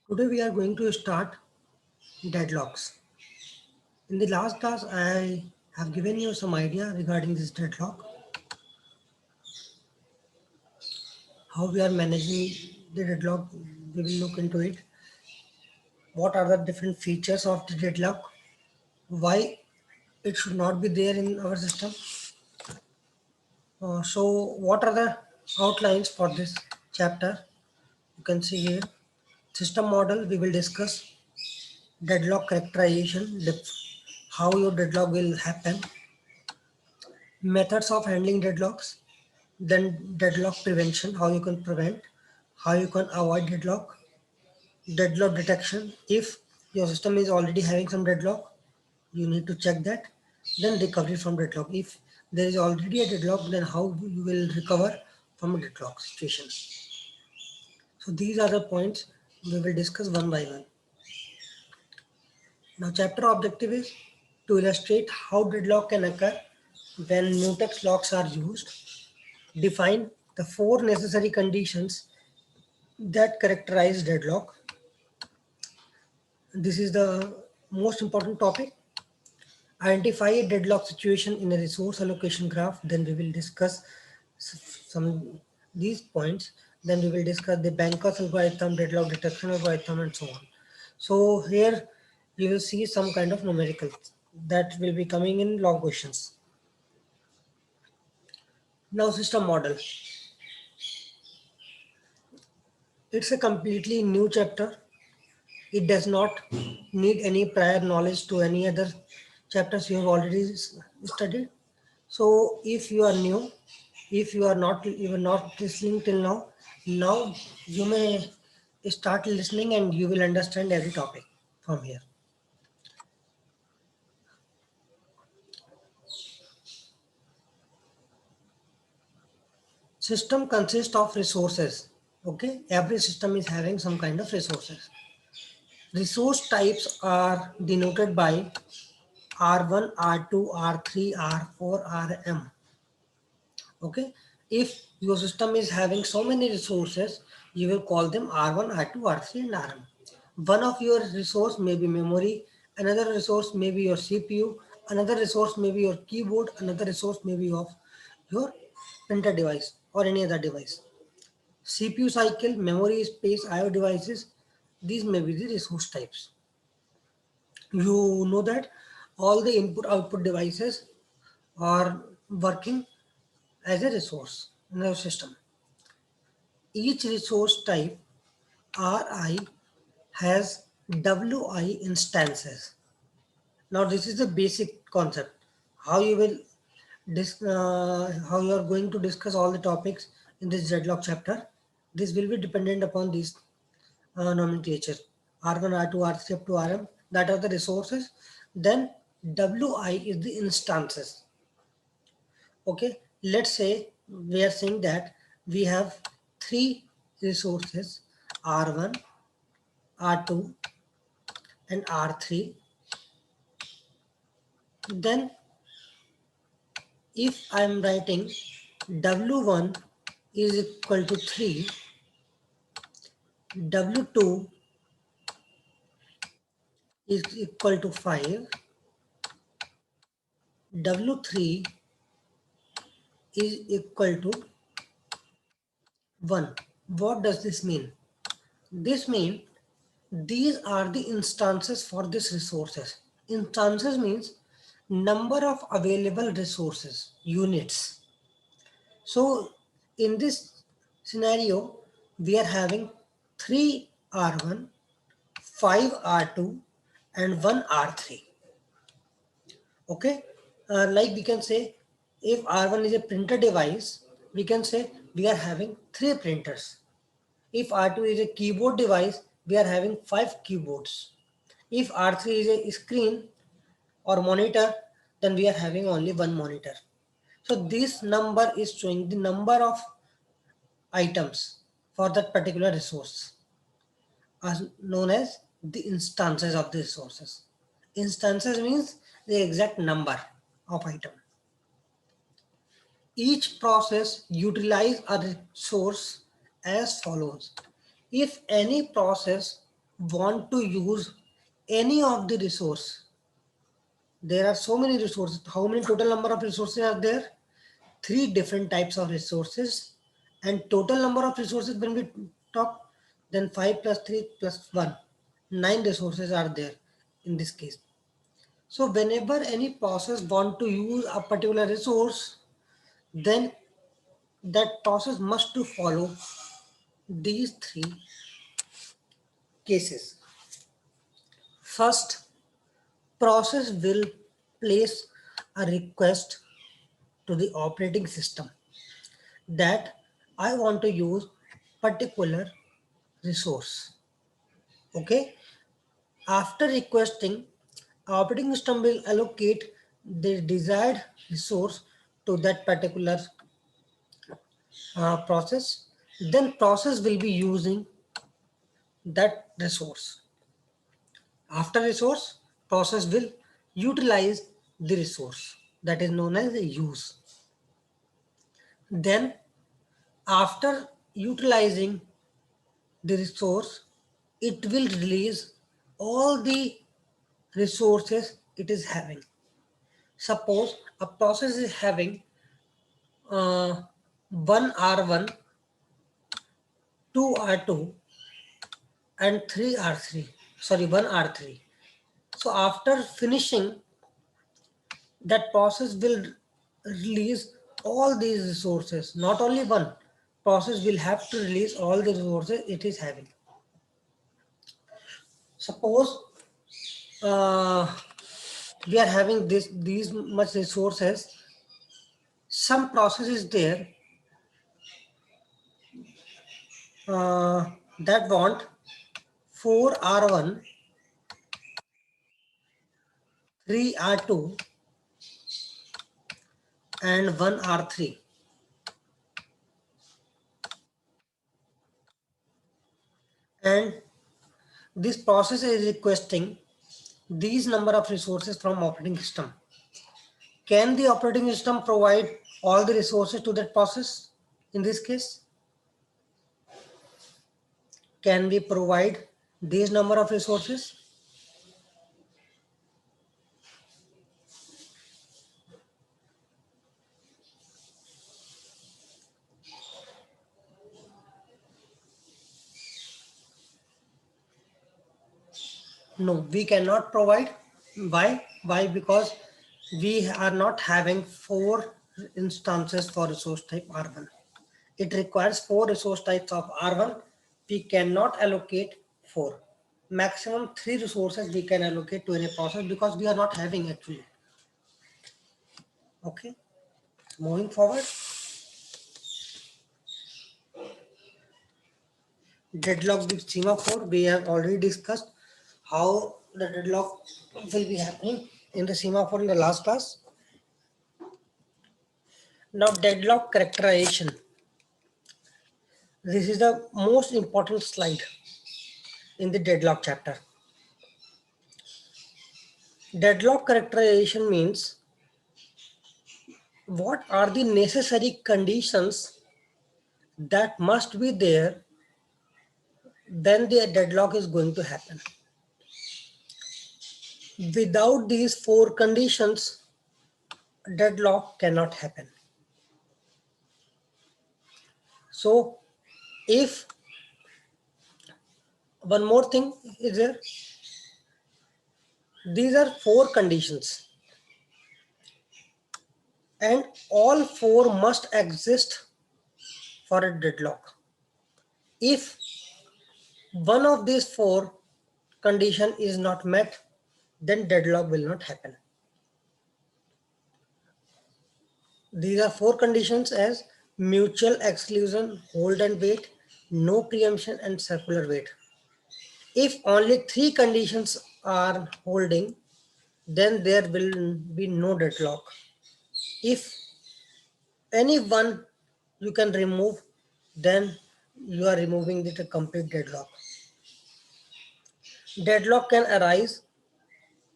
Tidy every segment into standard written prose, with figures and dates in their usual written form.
Today we are going to start deadlocks. In the last class, I have given you some idea regarding this deadlock, how we are managing the deadlock. We will look into it. What are the different features of the deadlock? Why it should not be there in our system? So, what are the outlines for this chapter? You can see here. System model. We will discuss deadlock characterization, how your deadlock will happen, methods of handling deadlocks, then deadlock prevention, how you can prevent, how you can avoid deadlock detection. If your system is already having some deadlock, you need to check that. Then recovery from deadlock. If there is already a deadlock, then how you will recover from a deadlock situation. So these are the points we will discuss one by one. Now chapter objective is to illustrate how deadlock can occur when mutex locks are used, define the four necessary conditions that characterize deadlock. This is the most important topic. Identify a deadlock situation in a resource allocation graph. Then we will discuss some these points. Then we will discuss the Banker's algorithm, deadlock detection algorithm, and so on. So here you will see some kind of numericals that will be coming in long questions. Now system model. It's a completely new chapter. It does not need any prior knowledge to any other chapters you have already studied. So if you are new, if you are not even not listening till now you may start listening and you will understand every topic from here. System consists of resources. Okay, every system is having some kind of resources. Resource types are denoted by R1, R2, R3, R4, Rm. Okay, if your system is having so many resources, you will call them R1, R2, R3, and Rm. One of your resource may be memory, another resource may be your CPU, another resource may be your keyboard, another resource may be of your printer device or any other device. CPU cycle, memory space, IO devices, these may be the resource types. You know that all the input output devices are working as a resource in our system. Each resource type Ri has Wi instances. Now this is the basic concept. How you will how you are going to discuss all the topics in this deadlock chapter. This will be dependent upon these nomenclature. R1, R2, R3 up to Rm, that are the resources. Then Wi is the instances. Okay, let's say we are saying that we have three resources R1, R2, and R3. Then if I am writing W1 is equal to 3, W2 is equal to 5, W3 is equal to 1. What does this mean? This means these are the instances for this resources. Instances means number of available resources, units. So in this scenario, we are having 3 R1, 5 R2, and 1 R3. Okay, like we can say if R1 is a printer device, we can say we are having 3 printers. If R2 is a keyboard device, we are having 5 keyboards. If R3 is a screen or monitor, then we are having only 1 monitor. So this number is showing the number of items for that particular resource, as known as the instances of the resources. Instances means the exact number of item. Each process utilize a resource as follows. If any process want to use any of the resource, there are so many resources. How many total number of resources are there? Three different types of resources, and total number of resources when we talk, then 5 plus 3 plus 1, 9 resources are there in this case. So whenever any process want to use a particular resource, then that process must to follow these three cases. First, process will place a request to the operating system that I want to use particular resource. Okay. After requesting, operating system will allocate the desired resource to that particular process. Then process will be using that resource. After resource, process will utilize the resource, that is known as a use. Then after utilizing the resource, it will release all the resources it is having. Suppose a process is having 1 R1, 2 R2 and 3 R3, sorry 1 R3. So after finishing, that process will release all these resources. Not only one, process will have to release all the resources it is having. Suppose we are having these much resources. Some process is there that want 4 R1, 3 R2 and 1 R3. And this process is requesting these number of resources from operating system. Can the operating system provide all the resources to that process? In this case, can we provide these number of resources? No, we cannot provide. Why? Why? Because we are not having 4 instances for resource type R1. It requires 4 resource types of R1. We cannot allocate 4. Maximum 3 resources we can allocate to any process because we are not having actually. Okay. Moving forward. Deadlock with semaphore, we have already discussed how the deadlock will be happening in the semaphore in the last class. Now deadlock characterization. This is the most important slide in the deadlock chapter. Deadlock characterization means what are the necessary conditions that must be there, then the deadlock is going to happen. Without these 4 conditions, deadlock cannot happen. So if one more thing is there, these are 4 conditions and all 4 must exist for a deadlock. If one of these 4 condition is not met, then deadlock will not happen. These are 4 conditions as mutual exclusion, hold and wait, no preemption and circular wait. If only 3 conditions are holding, then there will be no deadlock. If any one you can remove, then you are removing the complete deadlock. Deadlock can arise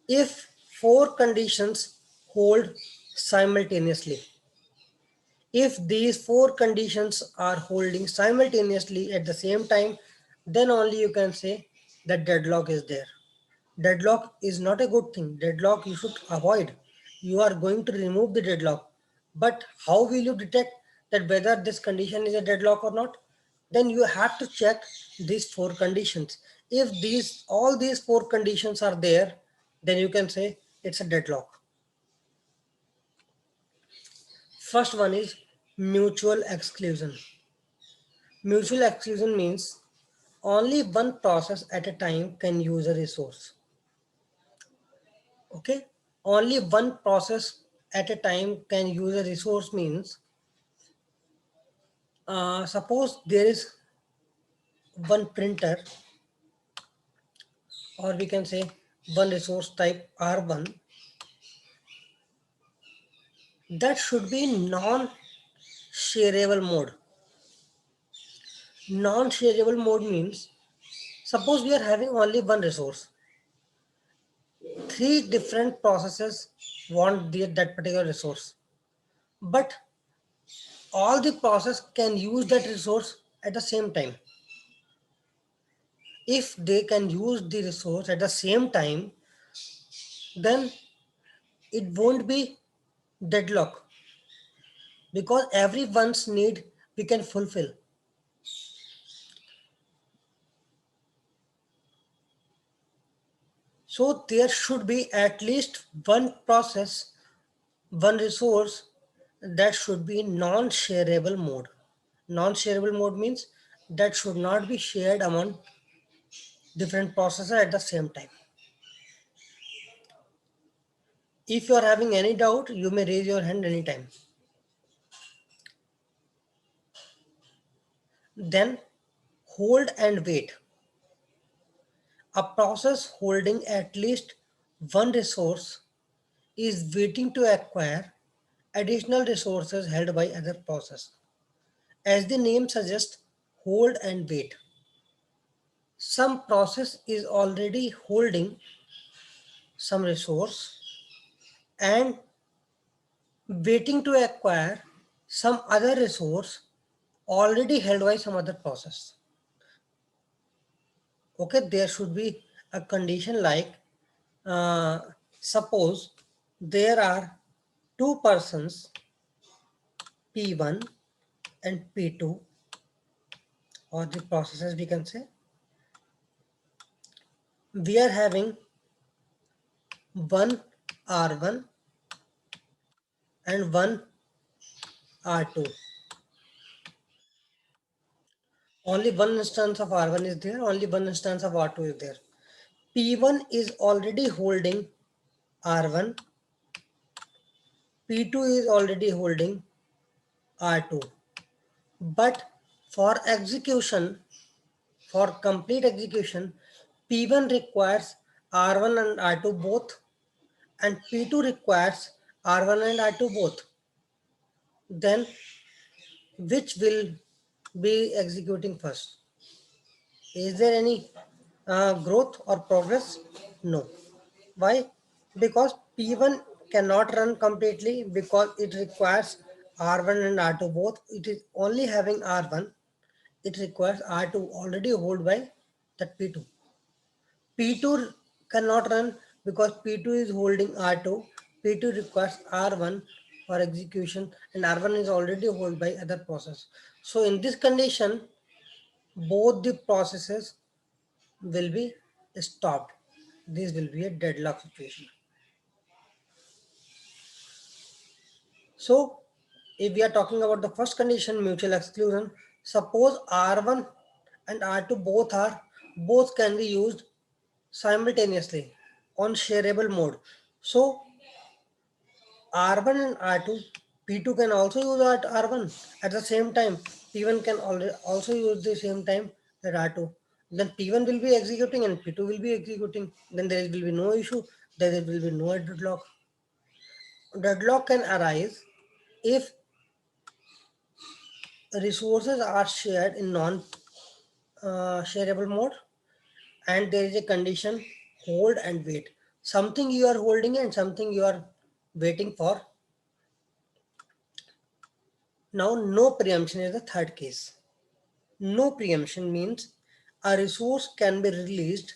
if 4 conditions hold simultaneously. If these 4 conditions are holding simultaneously at the same time, then only you can say that deadlock is there. Deadlock is not a good thing. Deadlock you should avoid. You are going to remove the deadlock. But how will you detect that whether this condition is a deadlock or not? Then you have to check these four conditions. If all these four conditions are there, then you can say it's a deadlock. First one is mutual exclusion. Mutual exclusion means only one process at a time can use a resource. Okay, only one process at a time can use a resource means suppose there is one printer, or we can say one resource type R1, that should be non-shareable mode. Non-shareable mode means suppose we are having only one resource, three different processes want that particular resource, but all the process can use that resource at the same time. If they can use the resource at the same time, then it won't be deadlock, because everyone's need we can fulfill. So there should be at least one process, one resource that should be non-shareable mode. Non-shareable mode means that should not be shared among different processes at the same time. If you are having any doubt, you may raise your hand anytime. Then hold and wait. A process holding at least one resource is waiting to acquire additional resources held by other process. As the name suggests, hold and wait. Some process is already holding some resource and waiting to acquire some other resource already held by some other process. Okay, there should be a condition like uh, suppose there are two persons P1 and P2, or the processes we can say. We are having one R1 and one R2. Only one instance of R1 is there, only one instance of R2 is there. P1 is already holding R1, P2 is already holding R2. But for execution, for complete execution, P1 requires R1 and R2 both, and P2 requires R1 and R2 both. Then which will be executing first? Is there any growth or progress? No. Why? Because P1 cannot run completely because it requires R1 and R2 both. It is only having R1. It requires R2 already hold by that P2. P2 cannot run because P2 is holding R2. P2 requires R1 for execution, and R1 is already held by other process. So in this condition, both the processes will be stopped. This will be a deadlock situation. So if we are talking about the first condition, mutual exclusion, suppose R1 and R2 both can be used simultaneously on shareable mode. So R1 and R2, P2 can also use R1 at the same time. P1 can also use the same time at R2. Then P1 will be executing and P2 will be executing. Then there will be no issue. There will be no deadlock. Deadlock can arise if resources are shared in non-shareable mode and there is a condition hold and wait. Something you are holding and something you are waiting for. Now, no preemption is the third case. No preemption means a resource can be released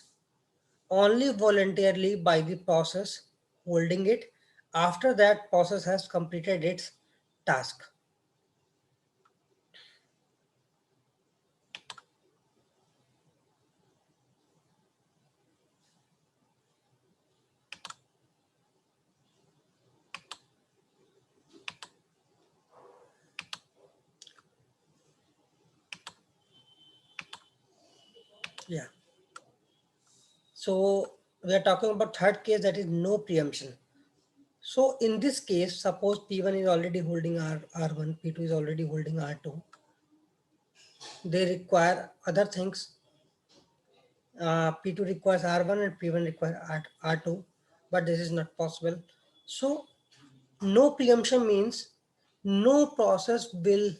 only voluntarily by the process holding it after that process has completed its task. Yeah. So we are talking about third case, that is no preemption. So in this case, suppose P1 is already holding R1, P2 is already holding R2. They require other things. P2 requires R1 and P1 requires R2, but this is not possible. So no preemption means no process will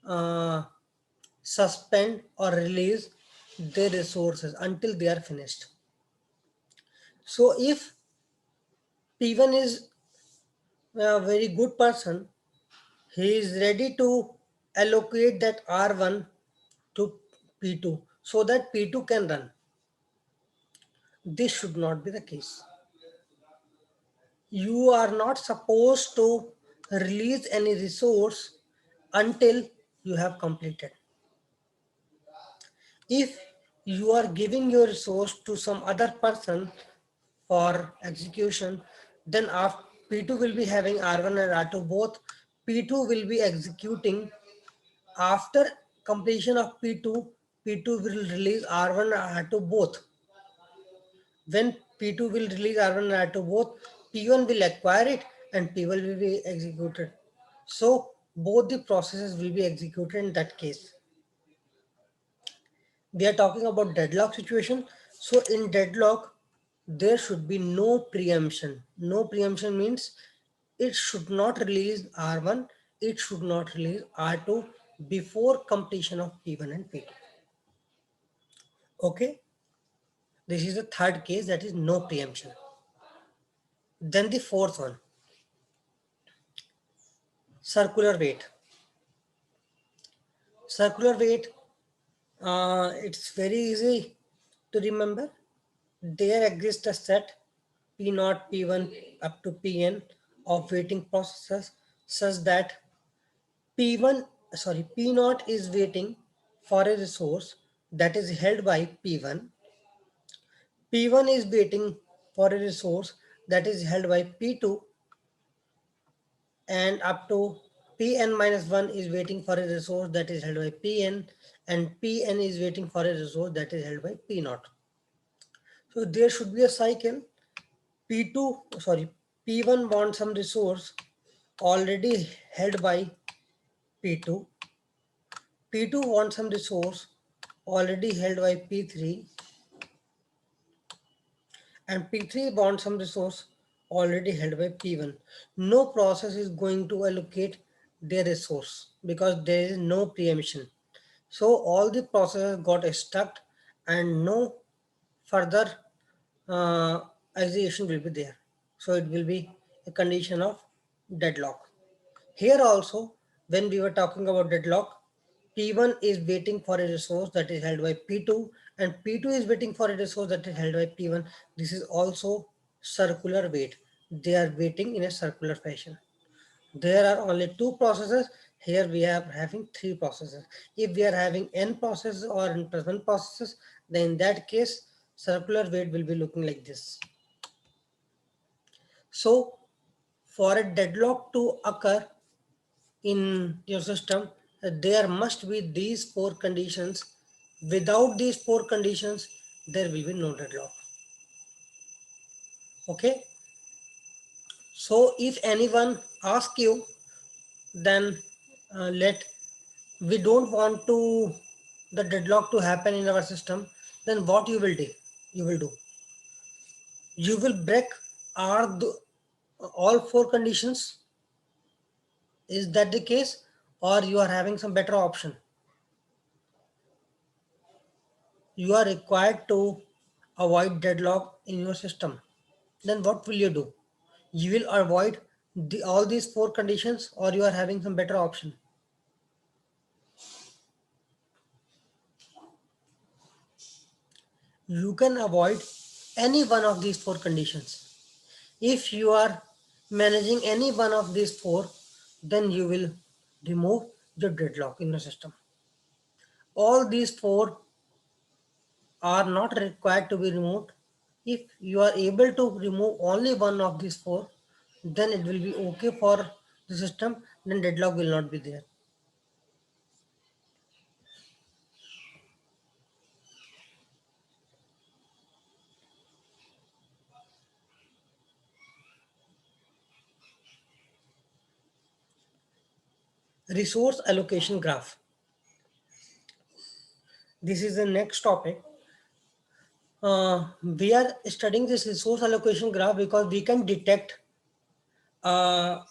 uh, suspend or release their resources until they are finished. So if P1 is a very good person, he is ready to allocate that R1 to P2 so that P2 can run. This should not be the case. You are not supposed to release any resource until you have completed. If you are giving your resource to some other person for execution, then after P2 will be having R1 and R2 both. P2 will be executing. After completion of P2, P2 will release R1 and R2 both. When P2 will release R1 and R2 both, P1 will acquire it and P1 will be executed. So both the processes will be executed in that case. We are talking about deadlock situation. So in deadlock, there should be no preemption. No preemption means it should not release R1, it should not release R2 before completion of P1 and P2. Okay, this is the third case, that is no preemption. Then the fourth one, circular wait. Circular wait, it's very easy to remember. There exists a set P0, P1 up to Pn of waiting processes such that P0 is waiting for a resource that is held by P1. P1 is waiting for a resource that is held by P2, and up to Pn minus 1 is waiting for a resource that is held by Pn, and Pn is waiting for a resource that is held by P0. So there should be a cycle. P2, sorry, P1 wants some resource already held by P2. P2 wants some resource already held by P3, and P3 wants some resource already held by P1. No process is going to allocate their resource because there is no preemption. So all the processes got stuck and no further uh, execution will be there. So it will be a condition of deadlock. Here also, when we were talking about deadlock, P1 is waiting for a resource that is held by P2, and P2 is waiting for a resource that is held by P1. This is also circular wait. They are waiting in a circular fashion. There are only two processes. Here we are having three processes. If we are having n processes or n plus one processes, then in that case, circular wait will be looking like this. So for a deadlock to occur in your system, there must be these four conditions. Without these four conditions, there will be no deadlock. Okay. So if anyone asks you, then let we don't want to the deadlock to happen in our system, then what you will do you will break are the, all four conditions. Is that the case, or you are having some better option? You are required to avoid deadlock in your system. Then what will you do? You will avoid all these four conditions, or you are having some better option? you can avoid any one of these four conditions. If you are managing any one of these four, then you will remove your deadlock in the system. All these four are not required to be removed. If you are able to remove only one of these four, then it will be okay for the system, then deadlock will not be there. Resource allocation graph. This is the next topic. We are studying this resource allocation graph because we can detect uh,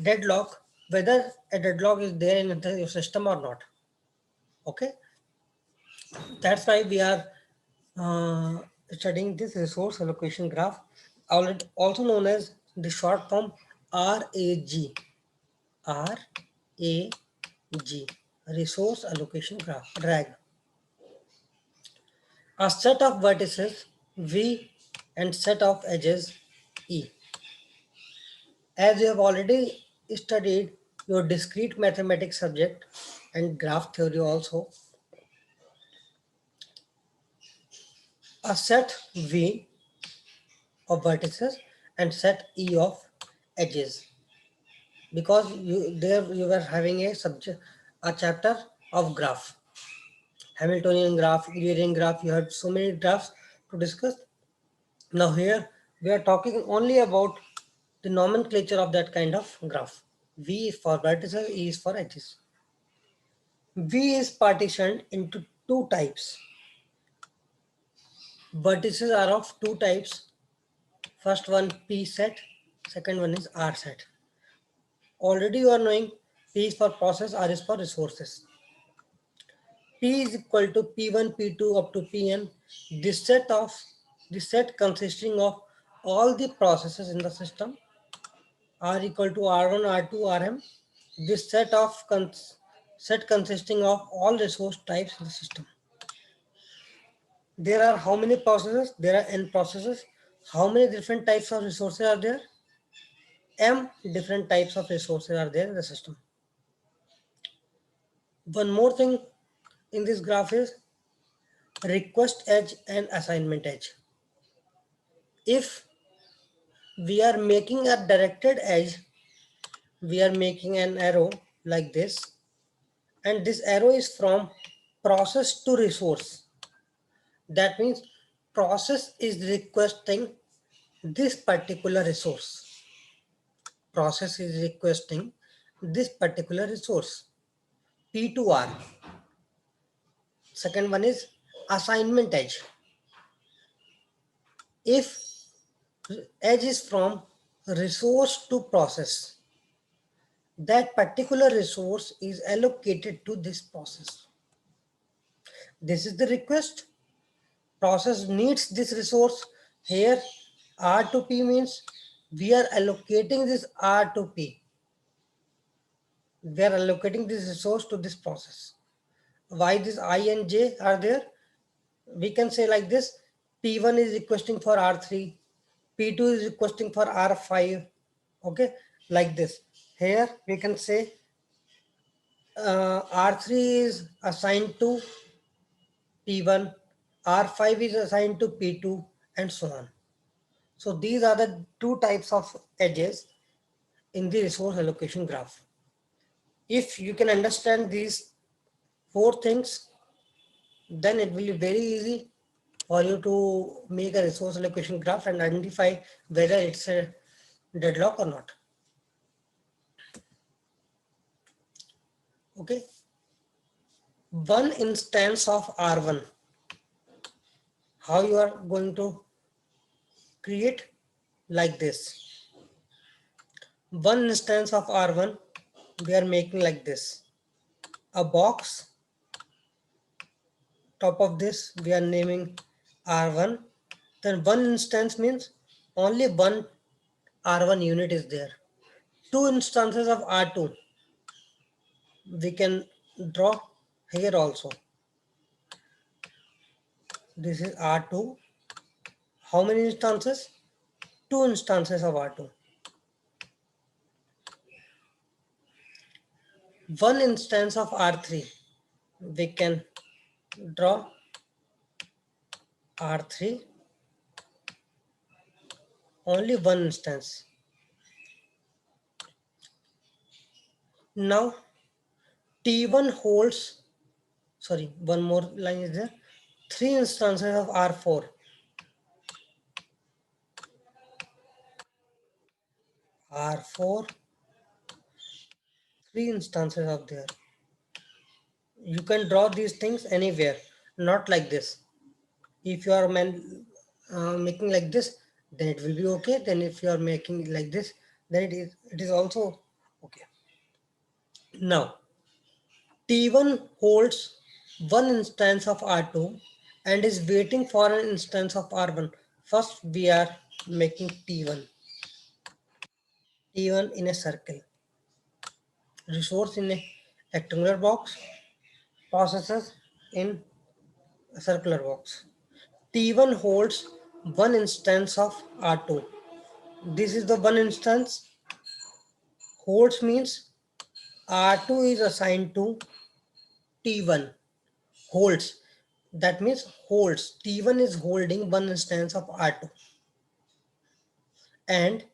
deadlock, whether a deadlock is there in your system or not. Okay, that's why we are uh, studying this resource allocation graph, also known as the short form RAG. RAG, resource allocation graph, RAG. A set of vertices V and set of edges E. As you have already studied your discrete mathematics subject and graph theory also, a set V of vertices and set E of edges, because you were having a subject, a chapter of graph, Hamiltonian graph, Euclidean graph. You had so many graphs to discuss. Now here we are talking only about the nomenclature of that kind of graph. V is for vertices, E is for edges. V is partitioned into two types. Vertices are of two types. First one P set, second one is R set. Already you are knowing P is for process, R is for resources. P is equal to P1, P2 up to Pn. This set consisting of all the processes in the system are equal to R1, R2, Rm. This set consisting of all resource types in the system. There are how many processes? There are n processes. How many different types of resources are there? M different types of resources are there in the system. One more thing in this graph is request edge and assignment edge. If we are making a directed edge, we are making an arrow like this, and this arrow is from process to resource. That means process is requesting this particular resource. Process is requesting this particular resource, P to R. Second one is assignment edge. If edge is from resource to process, that particular resource is allocated to this process. This is the request. Process needs this resource. Here R to P means we are allocating this R to P. We are allocating this resource to this process. Why this I and J are there? We can say like this: P1 is requesting for R3, P2 is requesting for R5. Okay, like this. Here we can say R3 is assigned to P1, R5 is assigned to P2, and so on. So these are the two types of edges in the resource allocation graph. If you can understand these four things, then it will be very easy for you to make a resource allocation graph and identify whether it's a deadlock or not. Okay. One instance of R1, how you are going to create like this. One instance of R1, we are making like this. A box, top of this we are naming R1. Then one instance means only one R1 unit is there. Two instances of R2 we can draw here also. This is R2. How many instances? Two instances of R2. One instance of R3. We can draw R3, only one instance. Now T1 holds, sorry, one more line is there. Three instances of R4. R4, three instances of there. You can draw these things anywhere, not like this. If you are making like this, then it will be okay. Then if you are making it like this, then it is also okay. Now T1 holds one instance of R2 and is waiting for an instance of R1. First we are making T1 in a circle, resource in a rectangular box, processes in a circular box. T1 holds one instance of R2. This is the one instance. Holds means R2 is assigned to T1. Holds, that means holds. T1 is holding one instance of R2 and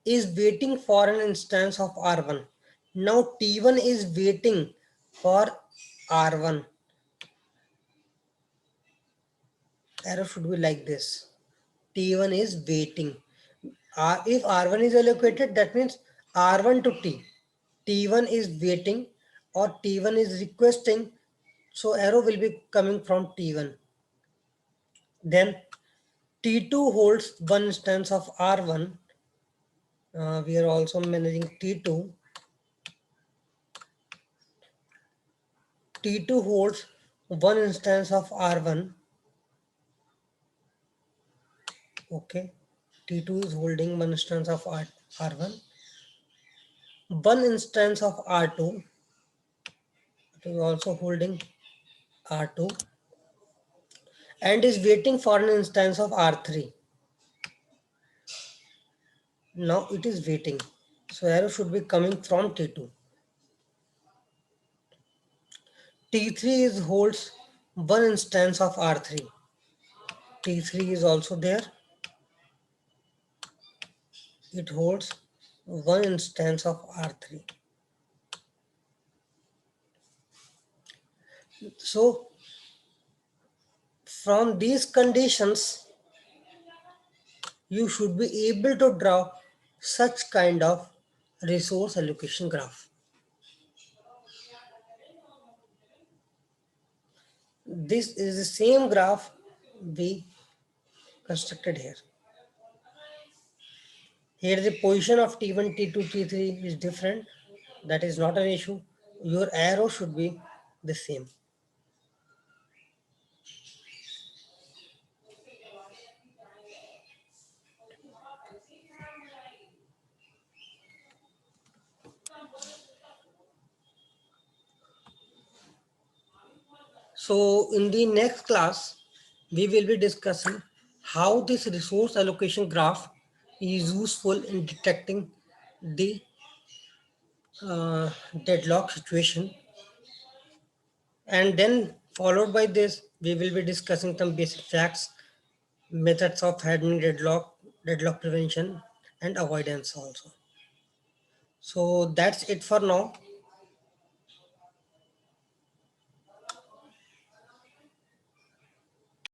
is waiting for an instance of R1. Now T1 is waiting for R1. Arrow should be like this. T1 is waiting. If R1 is allocated, that means R1 to T. T1 is waiting or T1 is requesting. So arrow will be coming from T1. Then T2 holds one instance of R1. We are also managing T2. T2 holds one instance of R1. Okay. T2 is holding one instance of R1. One instance of R2. It is also holding R2 and is waiting for an instance of R3. Now it is waiting. So arrow should be coming from T2. T3 is holds one instance of R3. T3 is also there. It holds one instance of R3. So from these conditions, you should be able to draw such kind of resource allocation graph. This is the same graph we constructed here. Here the position of T1, T2, T3 is different. That is not an issue. Your arrow should be the same. So in the next class, we will be discussing how this resource allocation graph is useful in detecting the deadlock situation. And then followed by this, we will be discussing some basic facts, methods of handling deadlock prevention and avoidance also. So that's it for now.